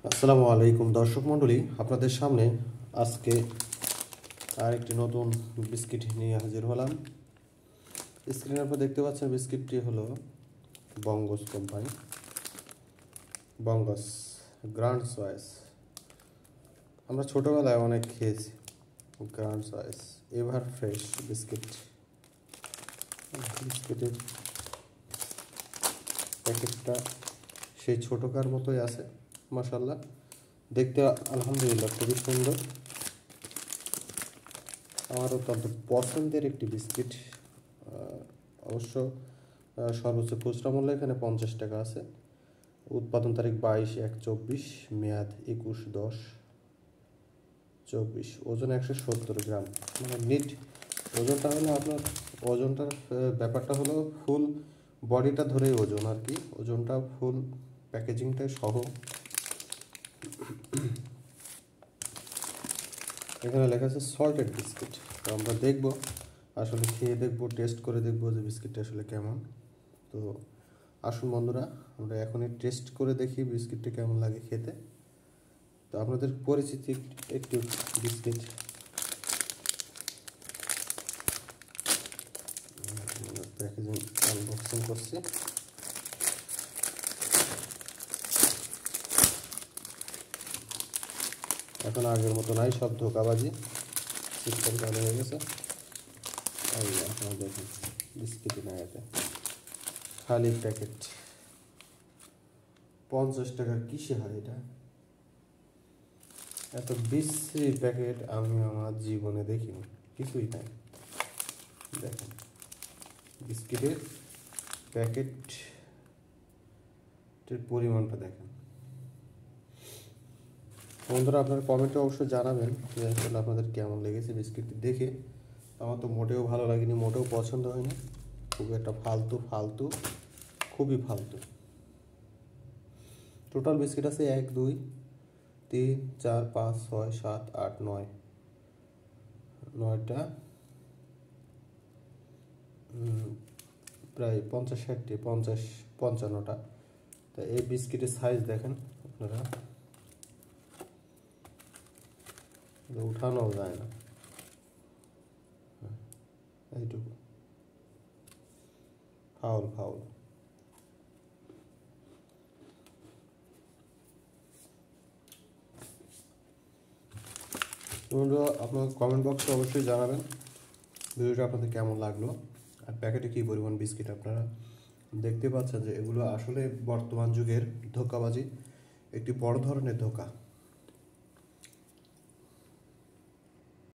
আসসালামু আলাইকুম দর্শক মণ্ডলী, আপনাদের সামনে আজকে আরেকটি নতুন বিস্কিট নিয়ে হাজির হলাম। স্ক্রিনের উপর দেখতে পাচ্ছেন বিস্কিটটি হলো Bangas company, Bangas grand choice. আমরা ছোটোবেলায় অনেক খেয়েছি grand choice ever fresh biscuit. বিস্কিটের প্যাকেটটা সেই ছোটোকার মতোই আছে, মাশাআল্লাহ। দেখতে আলহামদুলিল্লাহ খুবই সুন্দর। আমার অত্যন্ত পছন্দের একটি বিস্কিট। অবশ্য সর্বোচ্চ খুচরা মূল্য এখানে 50 টাকা আছে। উৎপাদন তারিখ 22/1/24, মেয়াদ 21/10/24, ওজন 170 গ্রাম। মানে নিট ওজনটা হলো আপনার, ওজনটার ব্যাপারটা হলো ফুল বডিটা ধরেই ওজন আর কি, ওজনটা ফুল প্যাকেজিংটাই সহ। এখানে লেখা আছে সল্টেড বিস্কিট। তো আমরা দেখব, আসলে খেয়ে দেখব, টেস্ট করে দেখব যে বিস্কিটটা আসলে কেমন। তো আসুন বন্ধুরা, আমরা এখনই টেস্ট করে দেখি বিস্কিটটা কেমন লাগে খেতে। তো আপনাদের পরিচিত একটি বিস্কিট, প্যাকেজিং আনবক্সিং করছি। এখন আগের মতো নাই, সব ধোকাবাজি সিস্টেম চালু হয়ে গেছে। আপনারা দেখুন বিস্কিটই না, এটা খালি প্যাকেট। 50 টাকার কিসে হয় এটা? এত বিশ্রী প্যাকেট আমি আমার জীবনে দেখিনি, কিছুই নাই। দেখেন বিস্কিটের প্যাকেটের পরিমাণটা দেখেন। বন্ধুরা, আপনারা কমেন্টে অবশ্যই জানাবেন যে আসলে আপনাদের কেমন লেগেছে বিস্কিটটি দেখে। আমার তো মোটেও ভালো লাগেনি, মোটেও পছন্দ হয়নি। খুবই একটা ফালতু, খুবই ফালতু। টোটাল বিস্কিট আছে 1 2 3 4 5 6 7 8 9, 9টা, প্রায় 50-60টি, 50-55টা। তো এই বিস্কিটের সাইজ দেখেন আপনারা, উঠানো যায় না, এইটুকু ফাউল। বন্ধুরা, আপনার কমেন্ট বক্সে অবশ্যই জানাবেন ভিডিওটা আপনাদের কেমন লাগলো, আর প্যাকেটে কী পরিমাণ বিস্কিট। আপনারা দেখতে পাচ্ছেন যে এগুলো আসলে বর্তমান যুগের ধোঁকাবাজি, একটি বড় ধরনের ধোঁকা।